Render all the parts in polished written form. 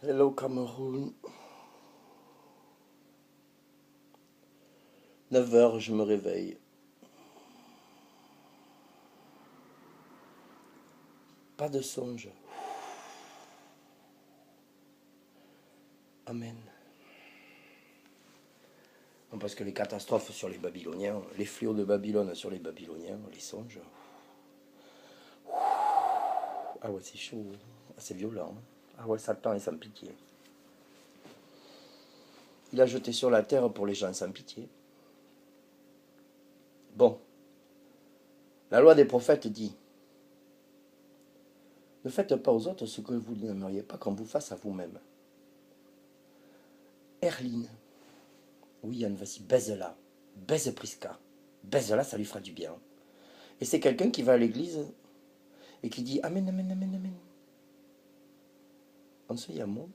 Hello Cameroun. 9 heures, je me réveille. Pas de songe. Amen. Non, parce que les catastrophes sur les Babyloniens, les fléaux de Babylone sur les Babyloniens, les songes. Ah ouais, c'est chaud. Ah, c'est violent. Ah ouais, Satan est sans pitié. Il a jeté sur la terre pour les gens sans pitié. Bon, la loi des prophètes dit: ne faites pas aux autres ce que vous n'aimeriez pas qu'on vous fasse à vous-même. Erline. Oui, Yann, vas-y, baise-la. Baise Prisca. Baise-la, ça lui fera du bien. Et c'est quelqu'un qui va à l'église et qui dit Amen, Amen, Amen, Amen. En ce yamo.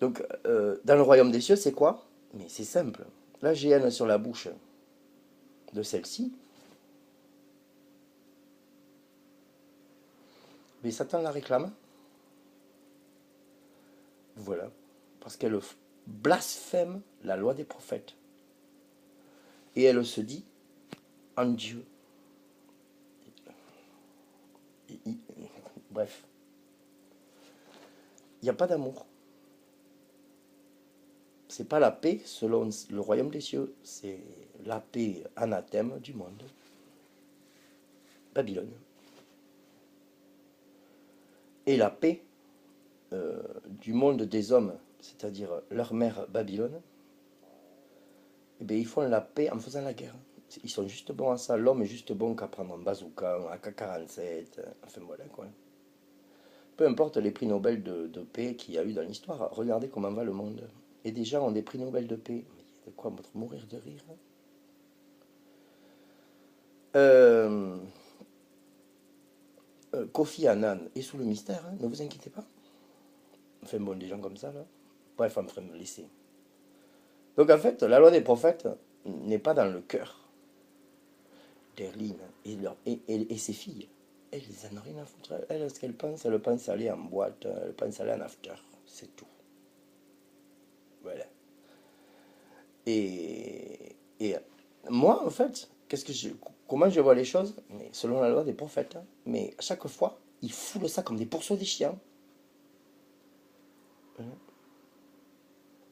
Donc, dans le royaume des cieux, c'est quoi? Mais c'est simple. La GN sur la bouche de celle-ci, mais Satan la réclame. Voilà. Parce qu'elle blasphème la loi des prophètes. Et elle se dit en Dieu. Bref. Il n'y a pas d'amour. C'est pas la paix selon le royaume des cieux. C'est la paix anathème du monde. Babylone. Et la paix du monde des hommes, c'est-à-dire leur mère Babylone, eh bien, ils font la paix en faisant la guerre. Ils sont juste bons à ça. L'homme est juste bon qu'à prendre un bazooka, un AK-47, enfin voilà quoi. Peu importe les prix Nobel de paix qu'il y a eu dans l'histoire, regardez comment va le monde. Et des gens ont des prix Nobel de paix. Mais de quoi mourir de rire. Kofi Annan est sous le mystère, hein, ne vous inquiétez pas. Enfin bon, des gens comme ça, là. Bref, enfin, me laisser. Donc en fait, la loi des prophètes n'est pas dans le cœur d'Erline et ses filles. Elles en ont rien à foutre. Elles, ce qu'elles pensent, elles pensent aller en boîte, elles pensent aller en after. C'est tout. Voilà. Et moi, en fait, comment je vois les choses? Mais selon la loi des prophètes. Hein. Mais à chaque fois, ils foulent ça comme des pourceaux des chiens.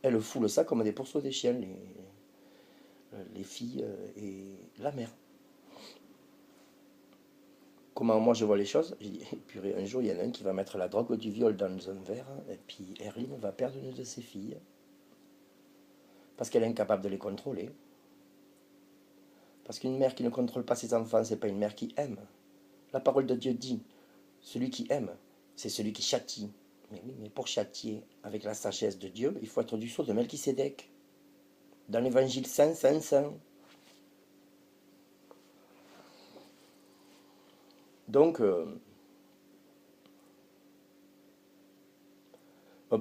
Elles foulent ça comme des pourceaux des chiens, les filles et la mère. Comment moi je vois les choses? J'ai dit, purée, un jour il y en a un qui va mettre la drogue du viol dans un verre, et puis Erline va perdre une de ses filles. Parce qu'elle est incapable de les contrôler. Parce qu'une mère qui ne contrôle pas ses enfants, c'est pas une mère qui aime. La parole de Dieu dit, celui qui aime, c'est celui qui châtie. Mais oui, mais pour châtier avec la sagesse de Dieu, il faut être du sceau de Melchisédek. Dans l'évangile Saint, Saint, Saint. Donc,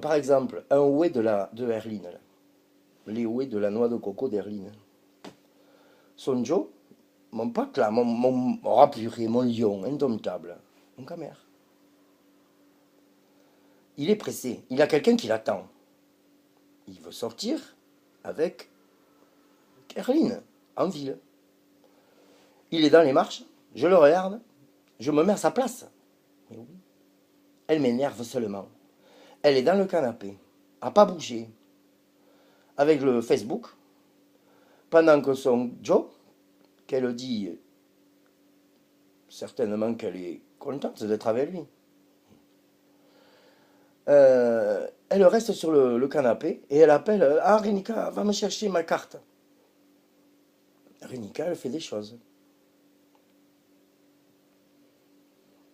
par exemple, un oué de Erline, les oués de la noix de coco d'Erline. Son Joe, mon pote là, oh purée, mon lion indomptable, mon camère. Il est pressé, il a quelqu'un qui l'attend. Il veut sortir avec Erline, en ville. Il est dans les marches, je le regarde, je me mets à sa place. Mais oui, elle m'énerve seulement. Elle est dans le canapé, à pas bouger, avec le Facebook, pendant que son Joe, qu'elle dit certainement qu'elle est contente d'être avec lui, elle reste sur le canapé et elle appelle Ah, Rénica, va me chercher ma carte. Rénica, elle fait des choses.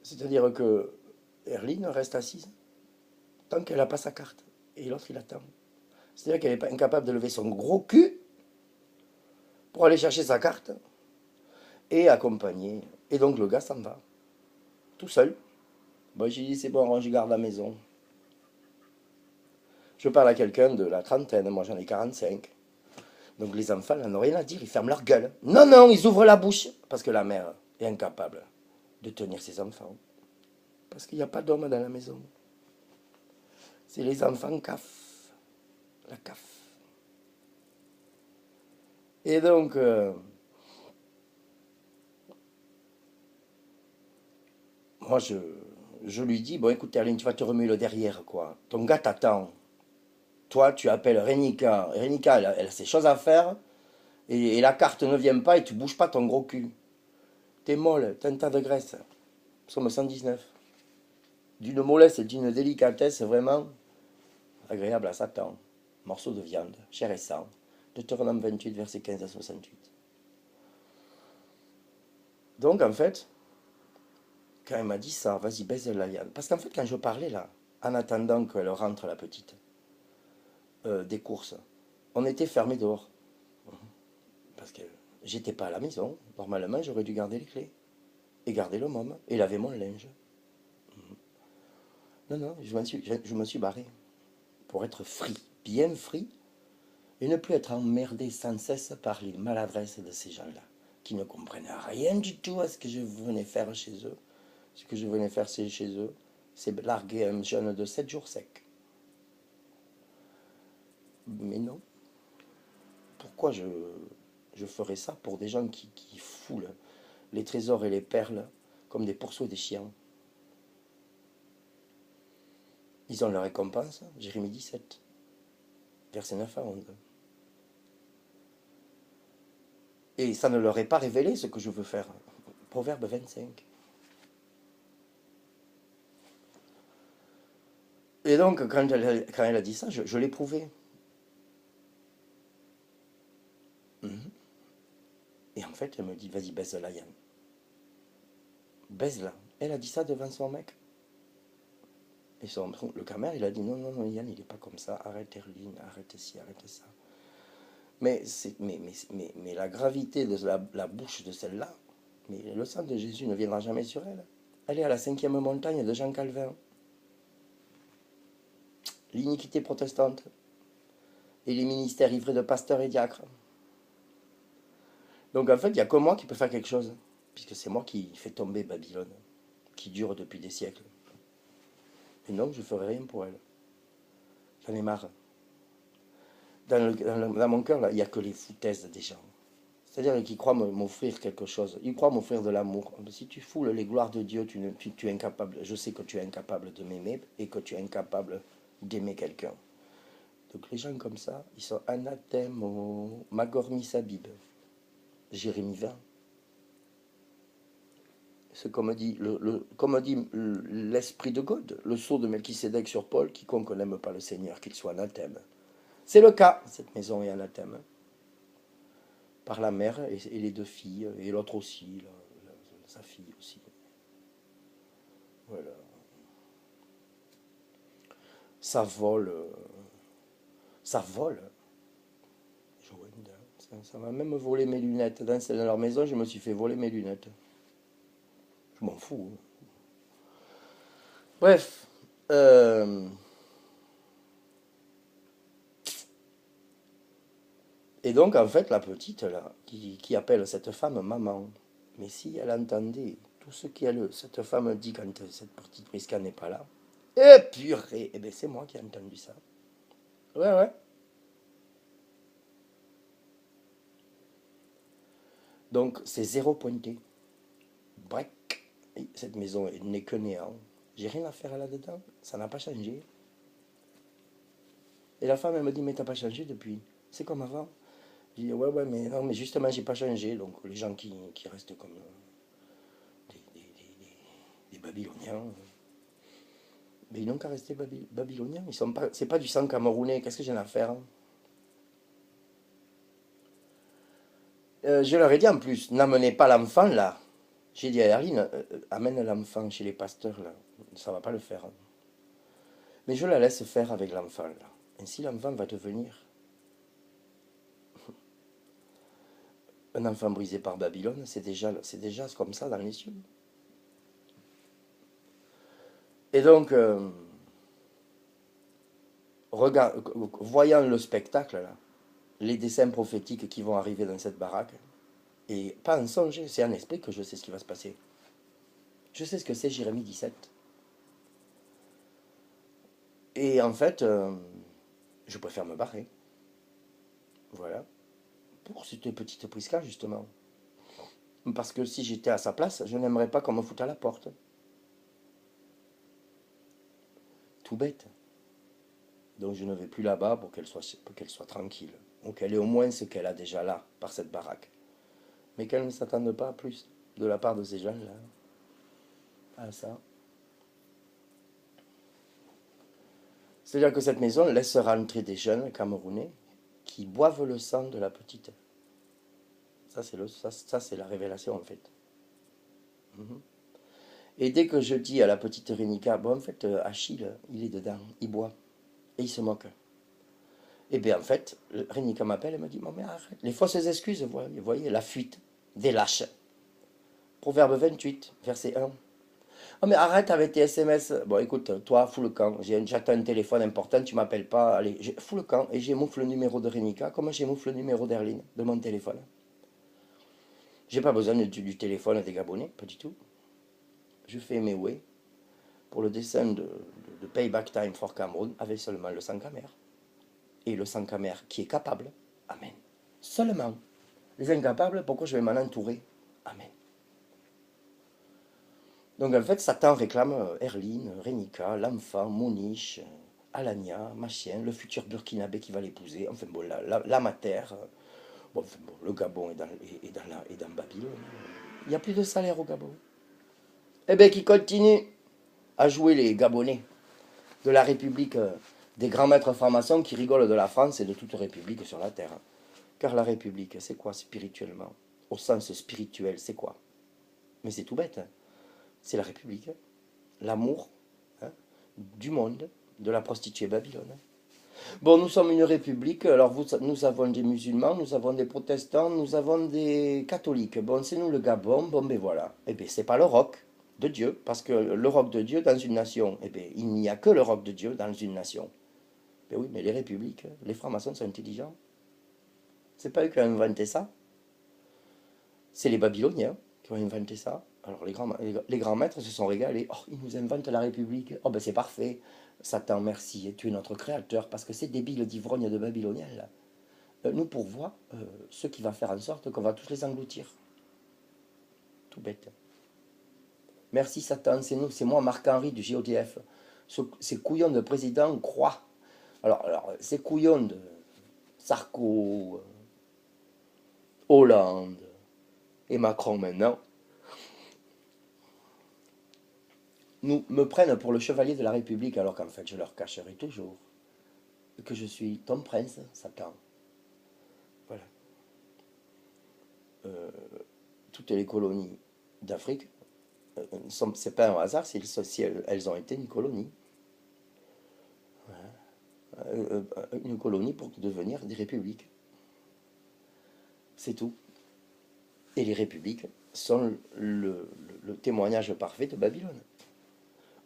C'est-à-dire que Erline reste assise tant qu'elle n'a pas sa carte. Et l'autre, il attend. C'est-à-dire qu'elle est incapable de lever son gros cul pour aller chercher sa carte et accompagner. Et donc le gars s'en va. Tout seul. Bon, j'ai dit, c'est bon, je garde la maison. Je parle à quelqu'un de la trentaine, moi j'en ai 45. Donc les enfants n'en ont rien à dire, ils ferment leur gueule. Non, non, ils ouvrent la bouche. Parce que la mère est incapable de tenir ses enfants. Parce qu'il n'y a pas d'homme dans la maison. C'est les enfants CAF. La CAF. Et donc, moi, je lui dis, bon, écoute, Erline, tu vas te remuer le derrière, quoi. Ton gars t'attend. Toi, tu appelles Renika. Renika, elle a ses choses à faire. Et la carte ne vient pas et tu bouges pas ton gros cul. T'es molle, t'as un tas de graisse. Somme 119. D'une mollesse et d'une délicatesse vraiment agréable à Satan. Morceau de viande, chair et sang. Deutéronome 28, versets 15 à 68. Donc en fait, quand elle m'a dit ça, vas-y, baise la viande. Parce qu'en fait, quand je parlais là, en attendant qu'elle rentre la petite, des courses, on était fermés dehors. Parce que j'étais pas à la maison. Normalement, j'aurais dû garder les clés. Et garder le môme. Et laver mon linge. Non, non, je me suis barré. Pour être free. Bien free. Et ne plus être emmerdé sans cesse par les maladresses de ces gens-là. Qui ne comprennent rien du tout à ce que je venais faire chez eux. Ce que je venais faire chez eux, c'est larguer un jeune de 7 jours sec. Mais non. Pourquoi je ferais ça pour des gens qui foulent les trésors et les perles comme des pourceaux et des chiens? Ils ont leur récompense, Jérémie 17, versets 9 à 11. Et ça ne leur est pas révélé ce que je veux faire. Proverbe 25. Et donc, quand elle a dit ça, je l'ai prouvé. Et en fait, elle me dit, vas-y, baise-la, Yann. Baise-la. Elle a dit ça devant son mec. Et le camère, il a dit, non, non, non, Yann, il n'est pas comme ça. Arrête, Erline, arrête ci, arrête ça. Mais la gravité de la bouche de celle-là, mais le sang de Jésus ne viendra jamais sur elle. Elle est à la 5e montagne de Jean Calvin. L'iniquité protestante et les ministères ivrés de pasteurs et diacres. Donc en fait, il n'y a que moi qui peux faire quelque chose, puisque c'est moi qui fais tomber Babylone, qui dure depuis des siècles. Et donc je ne ferai rien pour elle. J'en ai marre. Dans mon cœur, là, il n'y a que les foutaises des gens. C'est-à-dire qu'ils croient m'offrir quelque chose. Ils croient m'offrir de l'amour. Si tu foules les gloires de Dieu, tu es incapable. Je sais que tu es incapable de m'aimer et que tu es incapable d'aimer quelqu'un. Donc les gens comme ça, ils sont anathèmes au Magor Missabib. Jérémie 20. C'est comme dit l'esprit de God, le sceau de Melchisédek sur Paul, quiconque n'aime pas le Seigneur, qu'il soit anathème. C'est le cas, cette maison est anathème. Par la mère et les 2 filles, et l'autre aussi, sa fille aussi. Voilà. Ça vole. Ça vole. Ça m'a même volé mes lunettes. Dans leur maison, je me suis fait voler mes lunettes. Je m'en fous. Bref. Et donc, en fait, la petite, là, qui appelle cette femme maman, mais si elle entendait tout ce qu'elle, cette femme dit quand cette petite Prisca n'est pas là, eh purée, eh bien c'est moi qui ai entendu ça. Ouais, ouais. Donc, c'est 0 pointé. Break. Cette maison n'est que néant. J'ai rien à faire là-dedans. Ça n'a pas changé. Et la femme, elle me dit, mais t'as pas changé depuis. C'est comme avant. Je dis, ouais, mais non, mais justement, j'ai pas changé. Donc, les gens qui restent comme des Babyloniens, mais ils n'ont qu'à rester Babyloniens. Ils sont pas, c'est pas du sang camerounais. Qu'est-ce que j'ai à faire? Je leur ai dit en plus, n'amenez pas l'enfant là. J'ai dit à Erline, amène l'enfant chez les pasteurs là. Ça va pas le faire. Mais je la laisse faire avec l'enfant là. Ainsi l'enfant va devenir un enfant brisé par Babylone. C'est déjà comme ça dans les cieux. Et donc, voyant le spectacle là, les dessins prophétiques qui vont arriver dans cette baraque, et pas en songe, c'est en esprit que je sais ce qui va se passer. Je sais ce que c'est Jérémie 17. Et en fait, je préfère me barrer. Voilà. Pour cette petite Prisca, justement. Parce que si j'étais à sa place, je n'aimerais pas qu'on me foute à la porte. Tout bête. Donc je ne vais plus là-bas pour qu'elle soit tranquille. Ou qu'elle ait au moins ce qu'elle a déjà là, par cette baraque. Mais qu'elle ne s'attende pas à plus de la part de ces gens-là. À ça. C'est-à-dire que cette maison laissera entrer des jeunes Camerounais qui boivent le sang de la petite. Ça, c'est la révélation en fait. Mhm. Et dès que je dis à la petite Rénica, bon en fait Achille, il est dedans, il boit, et il se moque. Et bien en fait, Rénica m'appelle et me dit, mais arrête, les fausses excuses, vous voyez, la fuite, des lâches. Proverbe 28, verset 1. Oh mais arrête avec tes SMS. Bon écoute, toi, fous le camp. J'attends un téléphone important, tu m'appelles pas. Allez, fous le camp et j'émouffe le numéro de Rénica comme j'émouffe le numéro d'Erline de mon téléphone. J'ai pas besoin du téléphone des Gabonais, pas du tout. Je fais mes way pour le dessin de Payback Time for Cameroun avec seulement le sang camère. Et le sang camère qui est capable, amen. Seulement. Les incapables, pourquoi je vais m'en entourer? Amen. Donc en fait, Satan réclame Erline, Rénica, l'enfant, Mouniche, Alania, Machien, le futur burkinabé qui va l'épouser, enfin bon, la mater. Bon, enfin, bon, le Gabon est dans Babylone. Il n'y a plus de salaire au Gabon. Eh bien, qui continue à jouer les Gabonais de la République des grands maîtres francs-maçons qui rigolent de la France et de toute république sur la terre. Car la République, c'est quoi spirituellement? Au sens spirituel, c'est quoi? Mais c'est tout bête. Hein. C'est la République. L'amour hein, du monde, de la prostituée Babylone. Bon, nous sommes une république, alors nous avons des musulmans, nous avons des protestants, nous avons des catholiques. Bon, c'est nous le Gabon, bon ben voilà. Eh bien, c'est pas le roc de Dieu, parce que le roc de Dieu dans une nation, eh bien, il n'y a que le roc de Dieu dans une nation. Ben oui, mais les républiques, les francs-maçons sont intelligents. C'est pas eux qui ont inventé ça, c'est les Babyloniens qui ont inventé ça. Alors les grands maîtres se sont régalés. Oh, ils nous inventent la République. Oh ben c'est parfait. Satan, merci, tu es notre créateur, parce que ces débiles d'ivrognes de Babyloniens, là, nous pourvoient ce qui va faire en sorte qu'on va tous les engloutir. Tout bête. Merci Satan, c'est nous, c'est moi Marc-Henri du GOTF. Ces couillons de président croient. Alors ces couillons de Sarko, Hollande et Macron maintenant, me prennent pour le chevalier de la République, alors qu'en fait je leur cacherai toujours que je suis ton prince, Satan. Voilà. Toutes les colonies d'Afrique, c'est pas un hasard si elles ont été une colonie. Une colonie pour devenir des républiques. C'est tout. Et les républiques sont le témoignage parfait de Babylone.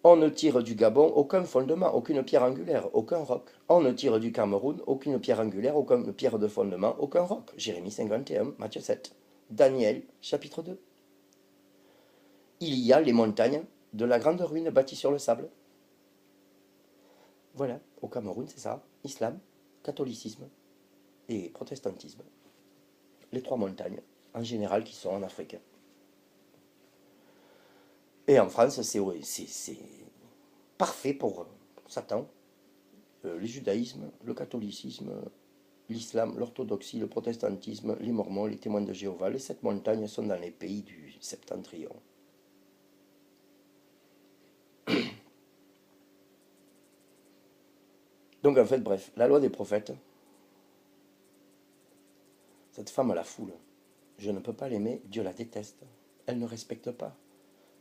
On ne tire du Gabon aucun fondement, aucune pierre angulaire, aucun roc. On ne tire du Cameroun aucune pierre angulaire, aucune pierre de fondement, aucun roc. Jérémie 51, Matthieu 7. Daniel, chapitre 2. Il y a les montagnes de la grande ruine bâtie sur le sable. Voilà, au Cameroun, c'est ça. Islam, catholicisme et protestantisme. Les trois montagnes, en général, qui sont en Afrique. Et en France, c'est parfait pour Satan. Le judaïsme, le catholicisme, l'islam, l'orthodoxie, le protestantisme, les mormons, les témoins de Jéhovah. Les 7 montagnes sont dans les pays du septentrion. Donc en fait, bref, la loi des prophètes, cette femme la foule. Je ne peux pas l'aimer, Dieu la déteste. Elle ne respecte pas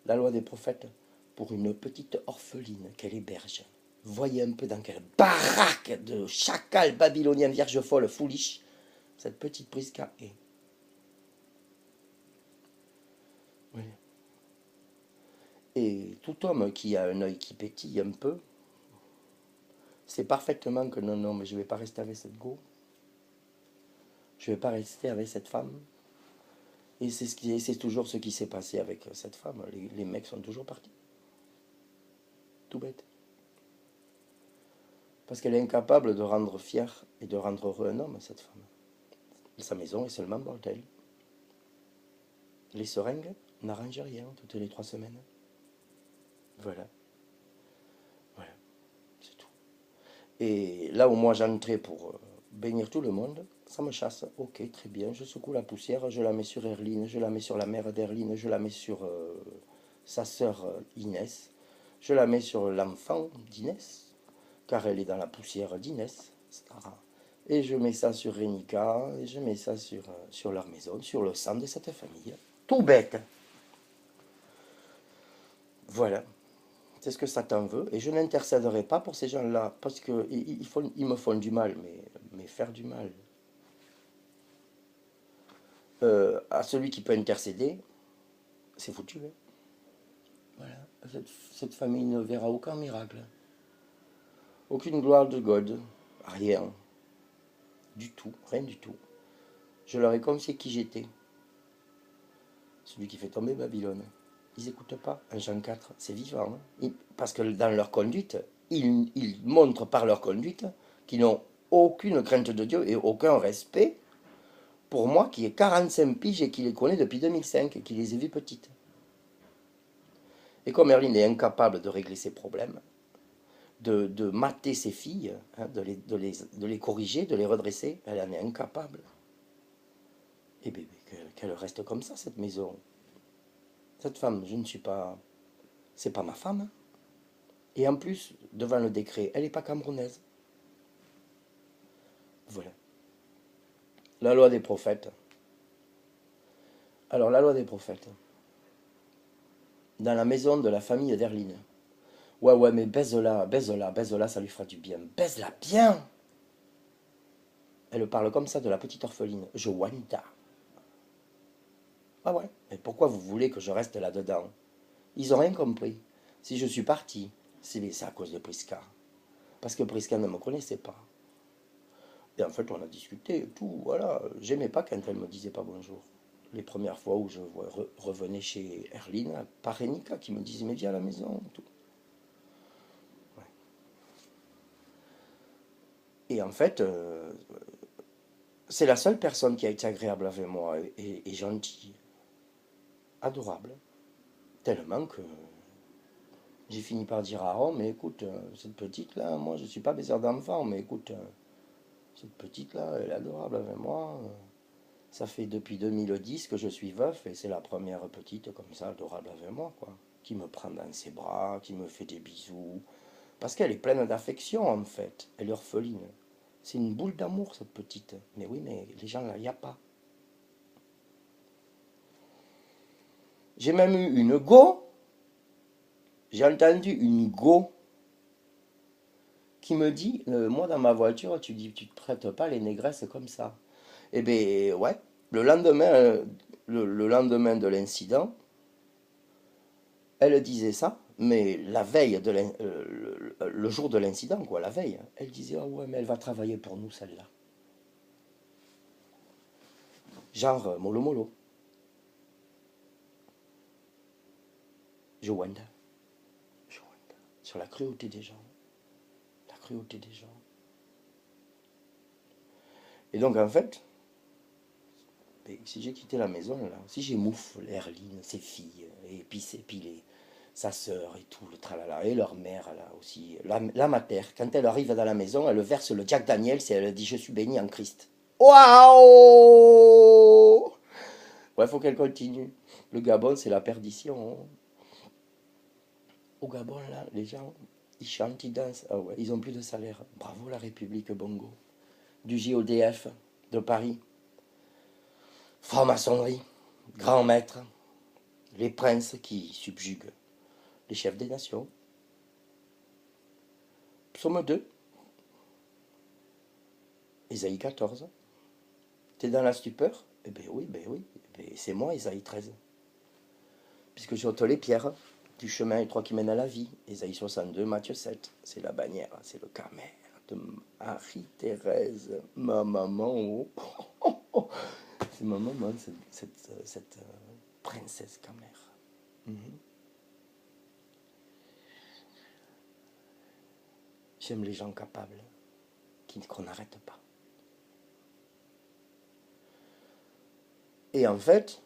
la loi des prophètes pour une petite orpheline qu'elle héberge. Voyez un peu dans quelle baraque de chacal babylonien vierge folle foolish cette petite Prisca est. Oui. Et tout homme qui a un œil qui pétille un peu sait parfaitement que non, mais je ne vais pas rester avec cette go. Je ne vais pas rester avec cette femme. Et c'est toujours ce qui s'est passé avec cette femme. Les mecs sont toujours partis. Tout bête. Parce qu'elle est incapable de rendre fier et de rendre heureux un homme, cette femme. Sa maison est seulement bordel. Les seringues n'arrangent rien toutes les 3 semaines. Voilà. Voilà. C'est tout. Et là où moi j'entrais pour bénir tout le monde, ça me chasse. Ok, très bien, je secoue la poussière, je la mets sur Erline, je la mets sur la mère d'Erline, je la mets sur sa sœur Inès, je la mets sur l'enfant d'Inès, car elle est dans la poussière d'Inès. Et je mets ça sur Rénica, et je mets ça sur leur maison, sur le sang de cette famille. Tout bête. Voilà. C'est ce que Satan veut. Et je n'intercéderai pas pour ces gens-là, parce qu'ils me font du mal, mais faire du mal à celui qui peut intercéder, c'est foutu. Hein. Voilà. Cette famille ne verra aucun miracle. Aucune gloire de God. Rien. Du tout. Rien du tout. Je leur ai confié qui j'étais. Celui qui fait tomber Babylone. Ils n'écoutent pas. Un Jean 4, c'est vivant. Hein. Parce que dans leur conduite, ils montrent par leur conduite qu'ils n'ont aucune crainte de Dieu et aucun respect pour moi qui ai 45 piges et qui les connais depuis 2005 et qui les ai vues petites. Et comme Erline est incapable de régler ses problèmes, de mater ses filles, hein, de les corriger, de les redresser, elle en est incapable. Et bien, qu'elle reste comme ça, cette maison. Cette femme, je ne suis pas... C'est pas ma femme. Et en plus, devant le décret, elle n'est pas camerounaise. Voilà. La loi des prophètes. Alors, la loi des prophètes. Dans la maison de la famille d'Erline. Ouais, mais baise-la, baise-la, baise-la, ça lui fera du bien. Baise-la bien. Elle parle comme ça de la petite orpheline. Joanita. Ah ouais, mais pourquoi vous voulez que je reste là-dedans? Ils n'ont rien compris. Si je suis parti, c'est à cause de Prisca. Parce que Prisca ne me connaissait pas. Et en fait, on a discuté et tout, voilà. J'aimais pas quand elle me disait pas bonjour. Les premières fois où je revenais chez Erline, par Rénica qui me disait, mais viens à la maison, tout. Ouais. Et en fait, c'est la seule personne qui a été agréable avec moi et gentille, adorable. Tellement que j'ai fini par dire à Aaron, mais écoute, cette petite-là, moi je ne suis pas baiseur d'enfant, mais écoute, cette petite-là, elle est adorable avec moi. Ça fait depuis 2010 que je suis veuf et c'est la première petite comme ça, adorable avec moi, quoi. Qui me prend dans ses bras, qui me fait des bisous. Parce qu'elle est pleine d'affection, en fait. Elle est orpheline. C'est une boule d'amour, cette petite. Mais oui, mais les gens, là, il n'y a pas. J'ai même eu une go. J'ai entendu une go qui me dit, moi dans ma voiture, tu dis, tu te traites pas les négresses comme ça. Eh bien, ouais, le lendemain de l'incident, elle disait ça, mais la veille, le jour de l'incident, quoi, la veille, elle disait, ah ouais, mais elle va travailler pour nous, celle-là. Genre, mollo mollo. Joanda. Joanda. Sur la cruauté des gens. La cruauté des gens. Et donc, en fait, si j'ai quitté la maison, là, si j'ai mouffe Erline, ses filles, et puis sa sœur et tout, le tralala, et leur mère, là aussi, la mater, quand elle arrive dans la maison, elle verse le Jack Daniels et elle dit « Je suis bénie en Christ ». Waouh! Ouais, faut qu'elle continue. Le Gabon, c'est la perdition. Hein. Au Gabon, là, les gens, ils chantent, ils dansent. Ah ouais, ils ont plus de salaire. Bravo la République Bongo. Du JODF de Paris. Franc-maçonnerie, grand maître, les princes qui subjuguent les chefs des nations. Psaume 2, Ésaïe 14. T'es dans la stupeur? Eh bien oui, c'est moi, Ésaïe 13. Puisque j'ôte les pierres du chemin étroit qui mène à la vie. Ésaïe 62, Matthieu 7. C'est la bannière, c'est le camère de Marie-Thérèse, ma maman. Oh, oh, oh. C'est ma maman, cette princesse camère. J'aime les gens capables, qu'on n'arrête pas. Et en fait,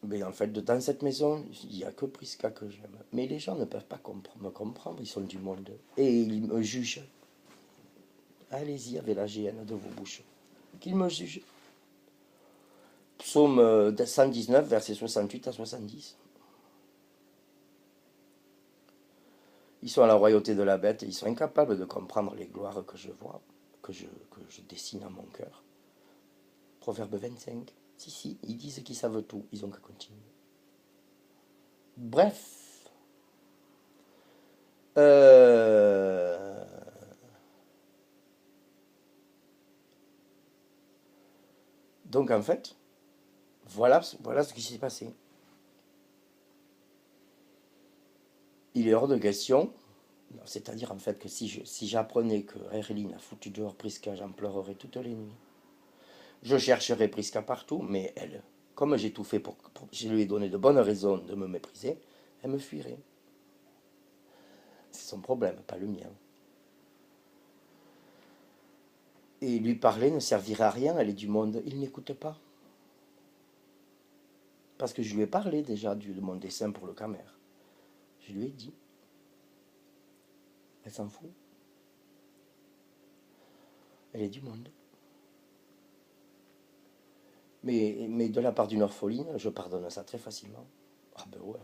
dans cette maison, il n'y a que Prisca que j'aime. Mais les gens ne peuvent pas me comprendre, ils sont du monde. Et ils me jugent. Allez-y avec la GN de vos bouches. Qu'ils me jugent. Psaume 119, versets 68 à 70. Ils sont à la royauté de la bête et ils sont incapables de comprendre les gloires que je vois, que je dessine à mon cœur. Proverbe 25. Si, ils disent qu'ils savent tout, ils ont qu'à continuer. Bref. Donc en fait, voilà ce qui s'est passé. Il est hors de question, c'est-à-dire en fait que si j'apprenais que Herline a foutu dehors Prisca, j'en pleurerais toutes les nuits. Je chercherais Prisca partout, mais elle, comme j'ai tout fait je lui ai donné de bonnes raisons de me mépriser, elle me fuirait. C'est son problème, pas le mien. Et lui parler ne servirait à rien, elle est du monde. Il n'écoute pas. Parce que je lui ai parlé déjà de mon dessin pour le Camer. Je lui ai dit. Elle s'en fout. Elle est du monde. Mais de la part d'une orpheline, je pardonne ça très facilement. Ah ben ouais.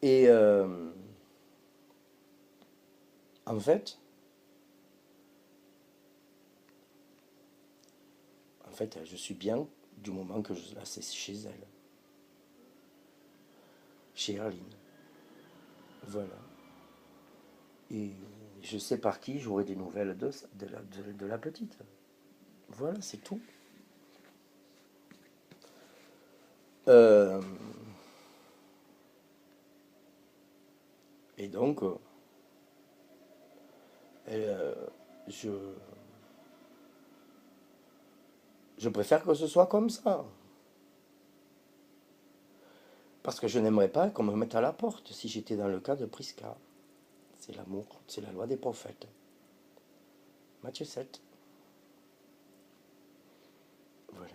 Et en fait, je suis bien du moment que je la sais chez elle. Chez Herline. Voilà. Et je sais par qui j'aurai des nouvelles de la petite. Voilà, c'est tout. Et donc, je préfère que ce soit comme ça. Parce que je n'aimerais pas qu'on me mette à la porte si j'étais dans le cas de Prisca. C'est l'amour, c'est la loi des prophètes. Matthieu 7. Voilà.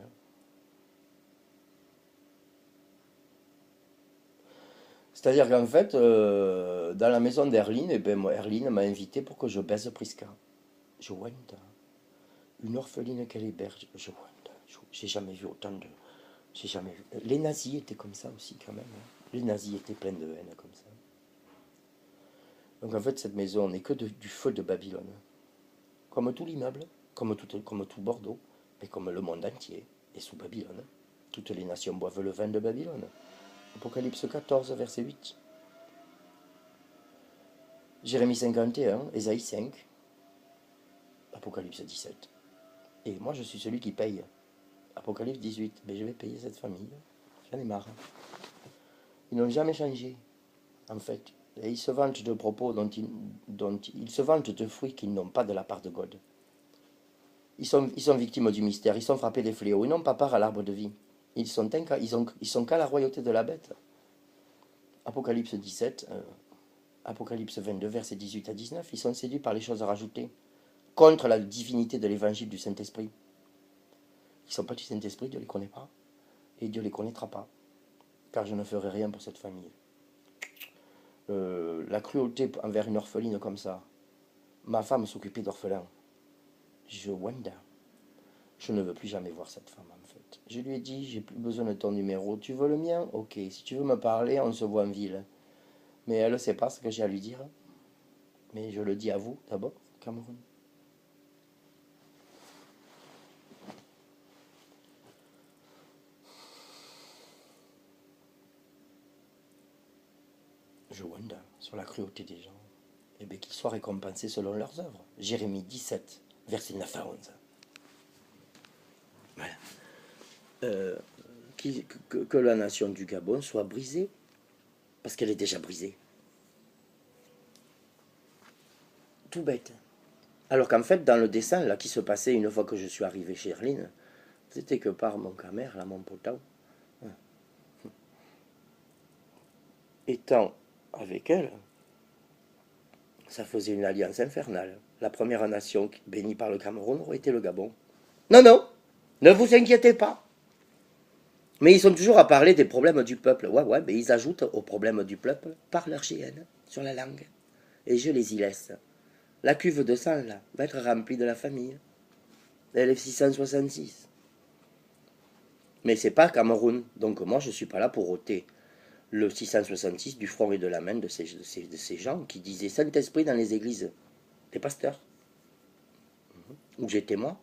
C'est-à-dire qu'en fait, dans la maison d'Herline, Herline m'a invité pour que je baise Prisca. Je wenda. Une orpheline qu'elle héberge. Je wenda. J'ai jamais vu autant de... J'ai jamais vu. Les nazis étaient comme ça aussi quand même. Les nazis étaient pleins de haine comme ça. Donc en fait, cette maison n'est que du feu de Babylone. Comme tout l'immeuble, comme tout Bordeaux, mais comme le monde entier est sous Babylone. Toutes les nations boivent le vin de Babylone. Apocalypse 14, verset 8. Jérémie 51, Ésaïe 5, Apocalypse 17. Et moi, je suis celui qui paye. Apocalypse 18. Mais je vais payer cette famille. J'en ai marre. Ils n'ont jamais changé, en fait. Et ils se vantent de propos dont ils se vantent de fruits qu'ils n'ont pas de la part de God. Ils sont victimes du mystère. Ils sont frappés des fléaux. Ils n'ont pas part à l'arbre de vie. Ils sont qu'à la royauté de la bête. Apocalypse 17, Apocalypse 22, versets 18 à 19. Ils sont séduits par les choses rajoutées contre la divinité de l'évangile du Saint-Esprit. Ils ne sont pas du Saint-Esprit, Dieu ne les connaît pas. Et Dieu ne les connaîtra pas. Car je ne ferai rien pour cette famille. La cruauté envers une orpheline comme ça. Ma femme s'occupait d'orphelins. Je wonder. Je ne veux plus jamais voir cette femme en fait. Je lui ai dit, j'ai plus besoin de ton numéro. Tu veux le mien? Ok. Si tu veux me parler, on se voit en ville. Mais elle ne sait pas ce que j'ai à lui dire. Mais je le dis à vous d'abord, Cameroun. Je wonder sur la cruauté des gens. Et bien qu'ils soient récompensés selon leurs œuvres. Jérémie 17, versets 9 à 11. Voilà. Que la nation du Gabon soit brisée, parce qu'elle est déjà brisée. Tout bête. Alors qu'en fait, dans le dessin là qui se passait une fois que je suis arrivé chez Herline, c'était que par mon camère, là, mon poteau, étant avec elle, ça faisait une alliance infernale. La première nation bénie par le Cameroun aurait été le Gabon. Non, non, ne vous inquiétez pas. Mais ils sont toujours à parler des problèmes du peuple. Ouais, ouais, mais ils ajoutent aux problèmes du peuple par leur GN sur la langue. Et je les y laisse. La cuve de sang, là, va être remplie de la famille. Elle est 666. Mais c'est pas Cameroun. Donc moi, je suis pas là pour ôter le 666 du front et de la main de ces gens qui disaient Saint-Esprit dans les églises. Des pasteurs. Où j'étais moi.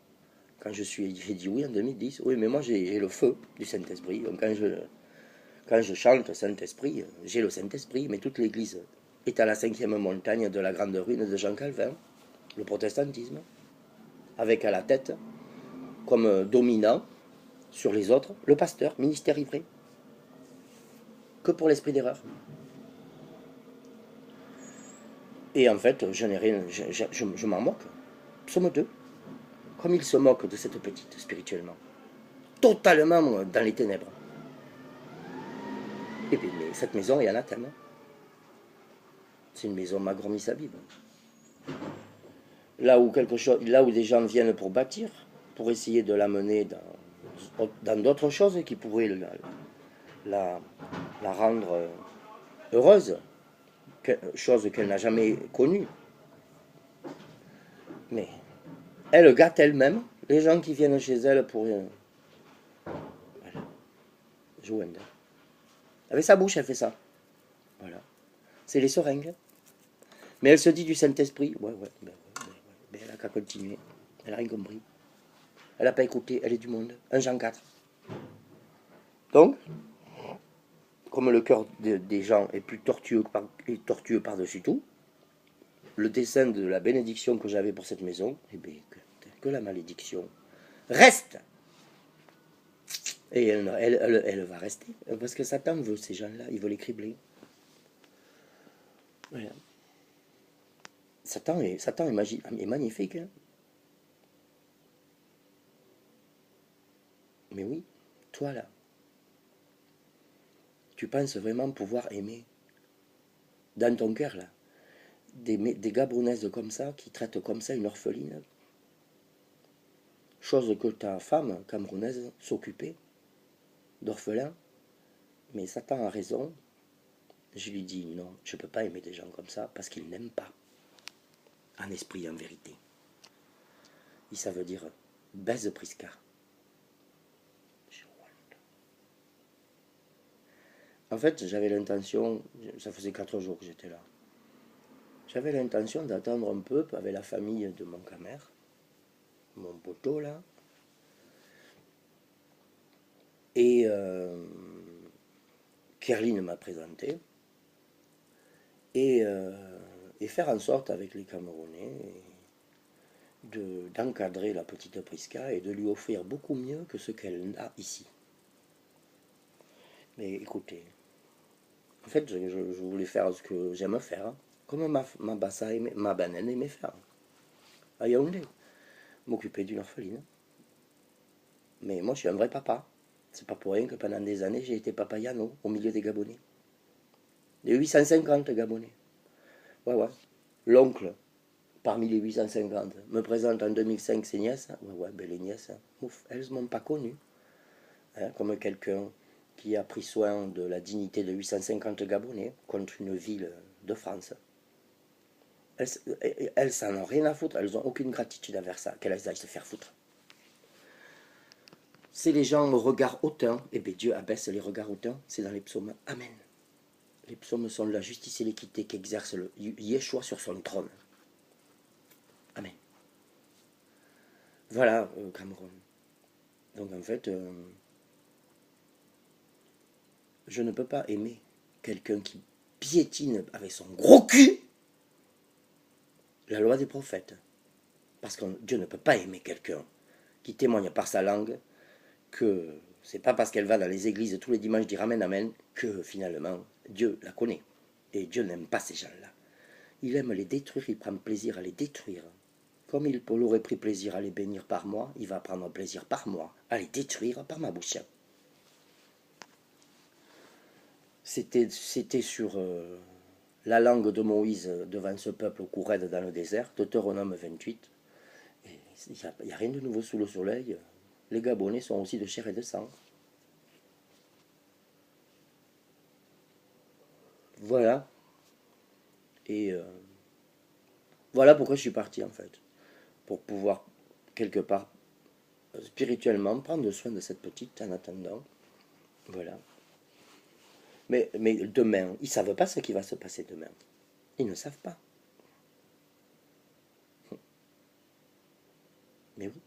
Quand j'ai dit oui en 2010. Oui, mais moi, j'ai le feu du Saint-Esprit. Donc quand je chante Saint-Esprit, j'ai le Saint-Esprit. Mais toute l'église est à la 5e montagne de la grande ruine de Jean Calvin. Le protestantisme. Avec à la tête, comme dominant sur les autres, le pasteur, ministère ivré. Que pour l'esprit d'erreur. Et en fait, je n'ai rien, je m'en moque. Psaume 2. Comme il se moque de cette petite spirituellement. Totalement dans les ténèbres. Et bien, mais cette maison est anathème. C'est une maison Magromisabib. Là où des gens viennent pour bâtir, pour essayer de l'amener dans d'autres choses qui pourraient la rendre heureuse, chose qu'elle n'a jamais connue. Mais elle gâte elle-même les gens qui viennent chez elle pour voilà, jouer. Avec sa bouche, elle fait ça. Voilà. C'est les seringues. Mais elle se dit du Saint-Esprit. Ouais. Mais elle n'a qu'à continuer. Elle n'a rien compris. Elle n'a pas écouté. Elle est du monde. 1 Jean 4. Donc, comme le cœur des gens est plus tortueux par-dessus tout, le dessein de la bénédiction que j'avais pour cette maison, eh bien, que la malédiction reste. Et elle va rester. Parce que Satan veut ces gens-là. Il veut les cribler. Voilà. Satan est magnifique. Hein. Mais oui, toi là, tu penses vraiment pouvoir aimer dans ton cœur là des Gabonaises comme ça, qui traitent comme ça une orpheline, chose que ta femme camerounaise s'occupait d'orphelins. Mais Satan a raison. Je lui dis non, je ne peux pas aimer des gens comme ça parce qu'ils n'aiment pas. En esprit, en vérité. Et ça veut dire baise Prisca. En fait, j'avais l'intention, ça faisait 4 jours que j'étais là. J'avais l'intention d'attendre un peu avec la famille de mon camère, mon poteau là. Et Kerline m'a présenté. Et faire en sorte avec les Camerounais d'encadrer la petite Prisca et de lui offrir beaucoup mieux que ce qu'elle a ici. Mais écoutez, en fait, je voulais faire ce que j'aime faire, comme ma banane aimait faire. À Yaoundé, m'occuper d'une orpheline. Mais moi, je suis un vrai papa. C'est pas pour rien que pendant des années, j'ai été papa Yano, au milieu des Gabonais. Des 850 Gabonais. Ouais. L'oncle, parmi les 850, me présente en 2005 ses nièces. Ouais, ben les nièces, ouf, elles ne m'ont pas connu. Hein, comme quelqu'un qui a pris soin de la dignité de 850 Gabonais contre une ville de France. Elles s'en ont rien à foutre, elles n'ont aucune gratitude envers ça, qu'elles aillent se faire foutre. C'est les gens au regard hautain, et bien Dieu abaisse les regards hautains, c'est dans les psaumes. Amen. Les psaumes sont la justice et l'équité qu'exerce le Yeshua sur son trône. Amen. Voilà, Cameroun. Donc en fait, je ne peux pas aimer quelqu'un qui piétine avec son gros cul la loi des prophètes. Parce que Dieu ne peut pas aimer quelqu'un qui témoigne par sa langue que c'est pas parce qu'elle va dans les églises tous les dimanches dire Amen, Amen, que finalement Dieu la connaît. Et Dieu n'aime pas ces gens-là. Il aime les détruire, il prend plaisir à les détruire. Comme il aurait pris plaisir à les bénir par moi, il va prendre plaisir par moi à les détruire par ma bouche. C'était sur la langue de Moïse devant ce peuple au cou raide dans le désert, Deutéronome 28. Il n'y a rien de nouveau sous le soleil. Les Gabonais sont aussi de chair et de sang. Voilà. Et voilà pourquoi je suis parti en fait. Pour pouvoir, quelque part, spirituellement, prendre soin de cette petite en attendant. Voilà. Mais demain, ils ne savent pas ce qui va se passer demain. Ils ne savent pas. Mais oui.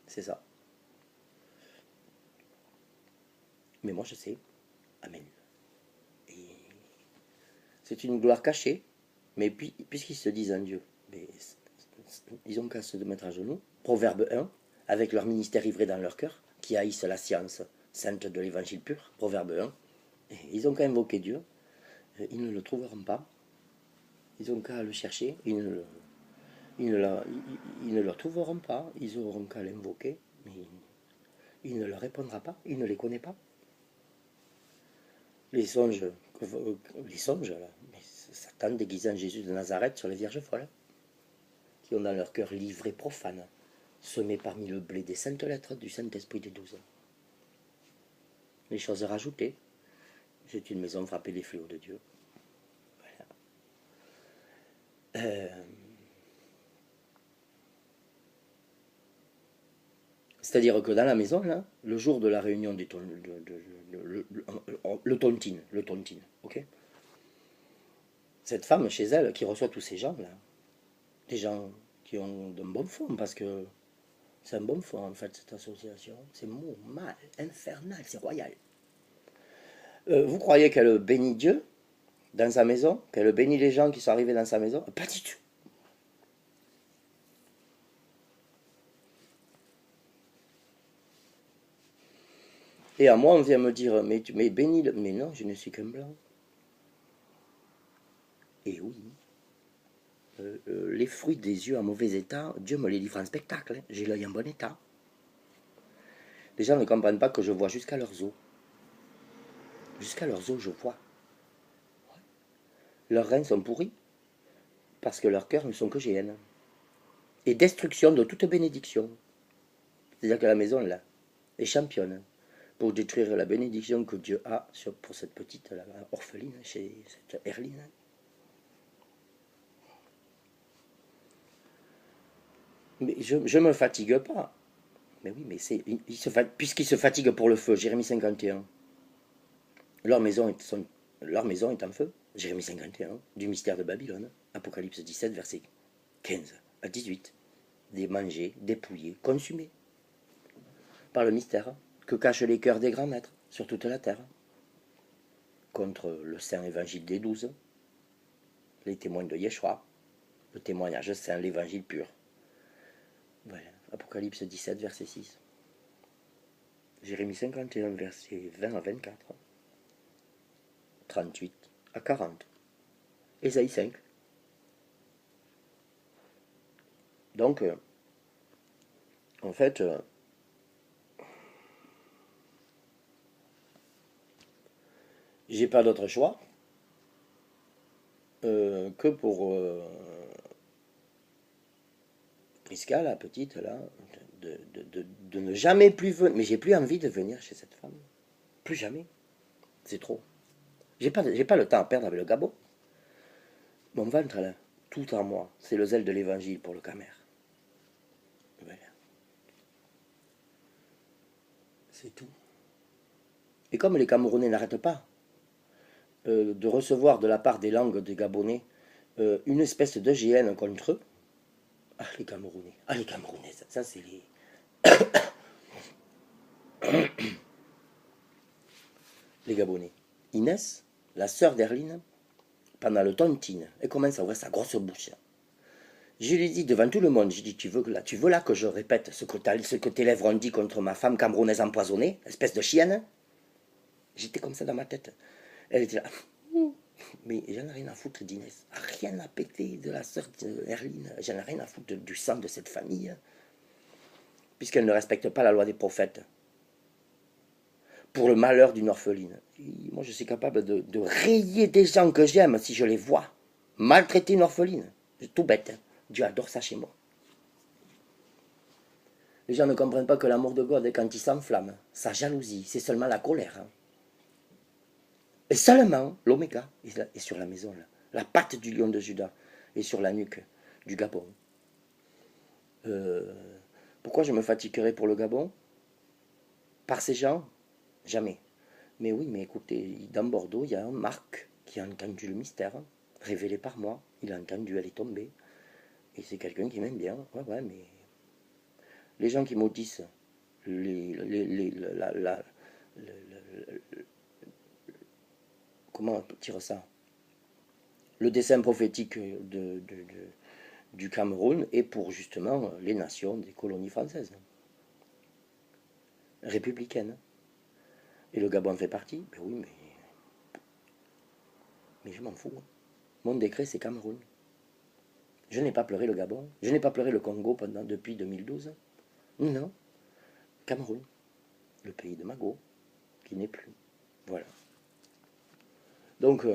C'est ça. Mais moi je sais. Amen. Et c'est une gloire cachée. Mais puisqu'ils se disent un Dieu, mais ils ont qu'à se mettre à genoux. Proverbe 1, avec leur ministère ivré dans leur cœur, qui haïssent la science sainte de l'évangile pur. Proverbe 1. Et ils ont qu'à invoquer Dieu. Ils ne le trouveront pas. Ils ont qu'à le chercher. Ils ne le trouveront pas. Ils auront qu'à l'invoquer. Mais il ne leur répondra pas. Il ne les connaît pas. Les songes, là, mais Satan déguisant Jésus de Nazareth sur les vierges folles, qui ont dans leur cœur livré profane, semé parmi le blé des saintes lettres du Saint-Esprit des 12. Les choses rajoutées, c'est une maison frappée des fléaux de Dieu. Voilà. C'est-à-dire que dans la maison, là, le jour de la réunion du le tontine, ok. Cette femme chez elle qui reçoit tous ces gens là, des gens qui ont d'un bon fond, parce que c'est un bon fond en fait cette association, c'est mal, infernal, c'est royal. Vous croyez qu'elle bénit Dieu dans sa maison, qu'elle bénit les gens qui sont arrivés dans sa maison? Pas du tout. Et à moi, on vient me dire, mais bénis le... Mais non, je ne suis qu'un blanc. Et oui, les fruits des yeux en mauvais état, Dieu me les livre en spectacle. Hein. J'ai l'œil en bon état. Les gens ne comprennent pas que je vois jusqu'à leurs os. Jusqu'à leurs os, je vois. Leurs reins sont pourris, parce que leurs cœurs ne sont que géhennes. Et destruction de toute bénédiction. C'est-à-dire que la maison, là, est championne pour détruire la bénédiction que Dieu a pour cette petite là, orpheline, chez cette Herline. Mais je ne me fatigue pas. Mais oui, mais puisqu'ils se fatiguent pour le feu, Jérémie 51, leur maison est en feu. Jérémie 51, du mystère de Babylone, Apocalypse 17, versets 15 à 18. Démangés, dépouillés, consumés par le mystère que cachent les cœurs des grands maîtres sur toute la terre. Contre le saint évangile des 12, les témoins de Yeshua, le témoignage saint, l'évangile pur. Voilà, Apocalypse 17, verset 6. Jérémie 51, verset 20 à 24. 38 à 40. Ésaïe 5. Donc, en fait, j'ai pas d'autre choix que pour Prisca, la petite, là, de ne jamais plus venir. Mais j'ai plus envie de venir chez cette femme. Plus jamais. C'est trop. J'ai pas le temps à perdre avec le Gabon. Mon ventre, là, tout en moi, c'est le zèle de l'évangile pour le Camer. Voilà. C'est tout. Et comme les Camerounais n'arrêtent pas de recevoir de la part des langues des Gabonais une espèce de GN contre eux, ah les Camerounais, ça c'est les... les Gabonais. Inès, la sœur d'Herline, pendant le tontine, elle commence à ouvrir sa grosse bouche. Je lui dis devant tout le monde, j'ai dit, tu veux là que je répète ce que tes lèvres ont dit contre ma femme camerounaise empoisonnée, espèce de chienne? J'étais comme ça dans ma tête. Elle était là. Mais j'en ai rien à foutre d'Inès. Rien à péter de la sœur d'Herline. J'en ai rien à foutre du sang de cette famille. puisqu'elle ne respecte pas la loi des prophètes, pour le malheur d'une orpheline. Et moi, je suis capable de rayer des gens que j'aime si je les vois maltraiter une orpheline. C'est tout bête. Hein. Dieu adore ça chez moi. Les gens ne comprennent pas que l'amour de God, quand il s'enflamme, sa jalousie, c'est seulement la colère. Hein. Et seulement l'oméga est sur la maison, là. La patte du lion de Juda est sur la nuque du Gabon. Pourquoi je me fatiguerai pour le Gabon? Par ces gens? Jamais. Mais oui, mais écoutez, dans Bordeaux, il y a un Marc qui a entendu le mystère, révélé par moi. Il a entendu, elle est tombée. Et c'est quelqu'un qui m'aime bien. Ouais, ouais, mais les gens qui maudissent comment dire ça? Le dessein prophétique du Cameroun est pour justement les nations des colonies françaises, républicaines. Et le Gabon fait partie? Ben oui, mais je m'en fous. Mon décret, c'est Cameroun. Je n'ai pas pleuré le Gabon. Je n'ai pas pleuré le Congo depuis 2012. Non. Cameroun. Le pays de Mago, qui n'est plus. Voilà. Donc,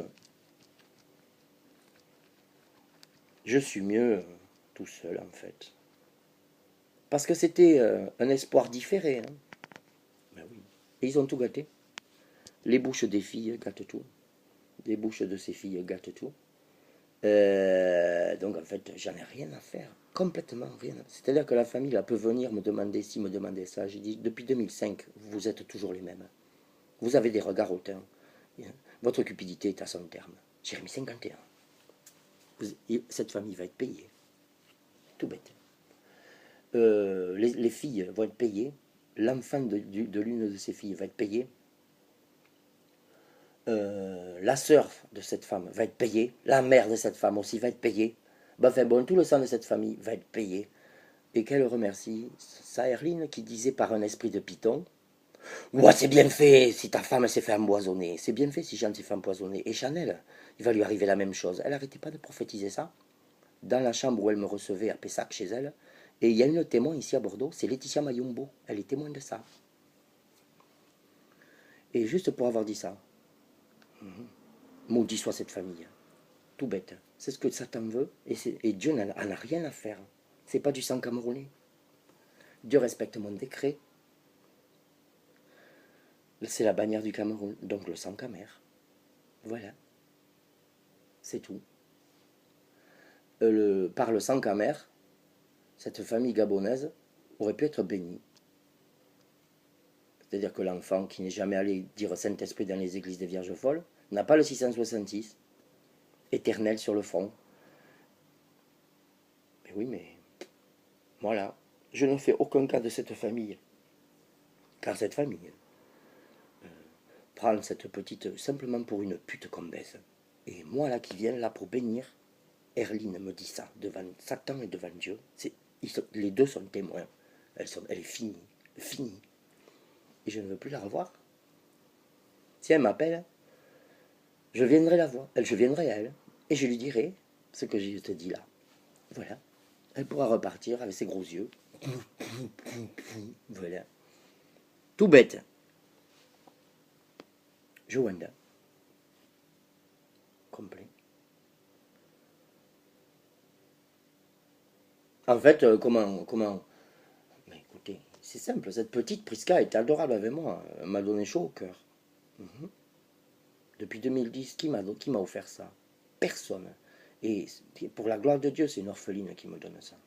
je suis mieux tout seul, en fait. Parce que c'était un espoir différé. Hein. Ben oui. Et ils ont tout gâté. Les bouches des filles gâtent tout. Les bouches de ces filles gâtent tout. Donc en fait, j'en ai rien à faire. Complètement rien. C'est-à-dire que la famille là, peut venir me demander ci, me demander ça. J'ai dit, depuis 2005, vous êtes toujours les mêmes. Vous avez des regards hautains. Votre cupidité est à son terme. J'ai remis 51. Cette famille va être payée. Tout bête. Les filles vont être payées. L'enfant de l'une de ces filles va être payé. La sœur de cette femme va être payée, la mère de cette femme aussi va être payée. Ben, enfin bon, tout le sang de cette famille va être payé. Et qu'elle remercie sa Erline qui disait par un esprit de python, ouais, c'est bien fait si ta femme s'est fait empoisonner, c'est bien fait si Jeanne s'est fait empoisonner. Et Chanel, il va lui arriver la même chose. Elle n'arrêtait pas de prophétiser ça. Dans la chambre où elle me recevait à Pessac chez elle, et il y a une témoin ici à Bordeaux, c'est Laetitia Mayumbo, elle est témoin de ça. Et juste pour avoir dit ça, maudit soit cette famille. Tout bête. C'est ce que Satan veut. Et Dieu n'en a rien à faire. C'est pas du sang camerounais. Dieu respecte mon décret. C'est la bannière du Cameroun. Donc le sang camère. Voilà. C'est tout. Par le sang camère, cette famille gabonaise aurait pu être bénie. C'est-à-dire que l'enfant qui n'est jamais allé dire Saint-Esprit dans les églises des Vierges folles n'a pas le 666 éternel sur le front. Mais oui, mais voilà. Je ne fais aucun cas de cette famille. Car cette famille prend cette petite simplement pour une pute qu'on baise. Et moi là qui viens là pour bénir, Erline me dit ça devant Satan et devant Dieu. Les deux sont témoins. Elle est finie. Finie. Et je ne veux plus la revoir. Si elle m'appelle, je viendrai la voir. Je viendrai à elle. Et je lui dirai ce que je te dis là. Voilà. Elle pourra repartir avec ses gros yeux. Voilà. Tout bête. Joanda. Complet. En fait, comment... Mais écoutez, c'est simple. Cette petite Prisca est adorable avec moi. Elle m'a donné chaud au cœur. Depuis 2010, qui m'a offert ça? Personne. Et pour la gloire de Dieu, c'est une orpheline qui me donne ça.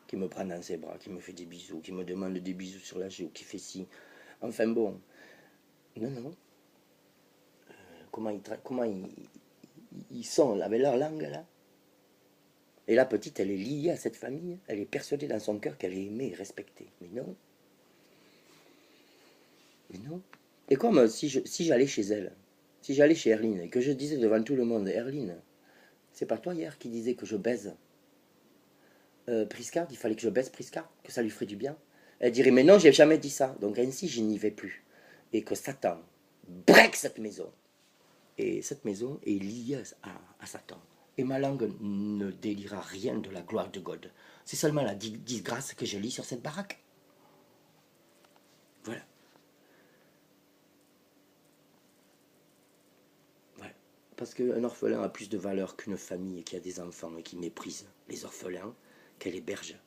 Qui me prend dans ses bras, qui me fait des bisous, qui me demande des bisous sur la joue, qui fait ci. Enfin bon. Non. Comment ils sont avec leur langue là? Et la petite, elle est liée à cette famille. Elle est persuadée dans son cœur qu'elle est aimée et respectée. Mais non. Mais non. Et comme si j'allais chez elle, si j'allais chez Erline et que je disais devant tout le monde, Erline, c'est pas toi hier qui disais que je baise Priscard, il fallait que je baise Priscard, que ça lui ferait du bien. Elle dirait, mais non, j'ai jamais dit ça. Donc ainsi, je n'y vais plus. Et que Satan break cette maison. Et cette maison est liée à Satan. Et ma langue ne délira rien de la gloire de God. C'est seulement la disgrâce que je lis sur cette baraque. Parce qu'un orphelin a plus de valeur qu'une famille qui a des enfants et qui méprise les orphelins qu'elle héberge.